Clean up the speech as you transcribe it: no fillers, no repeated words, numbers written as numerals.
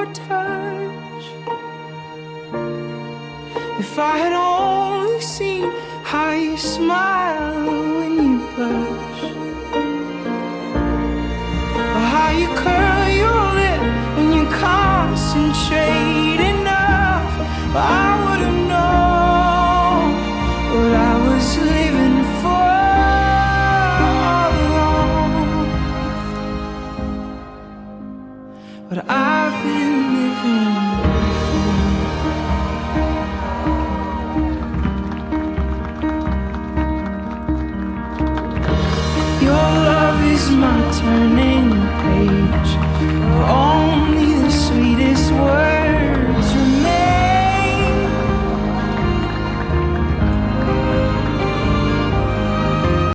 your touch. If I had only seen how you smile when you blush, or how you curl your lip when you concentrate enough, I would have known what I was living for all along. What I've been living for. Your love is my turning page.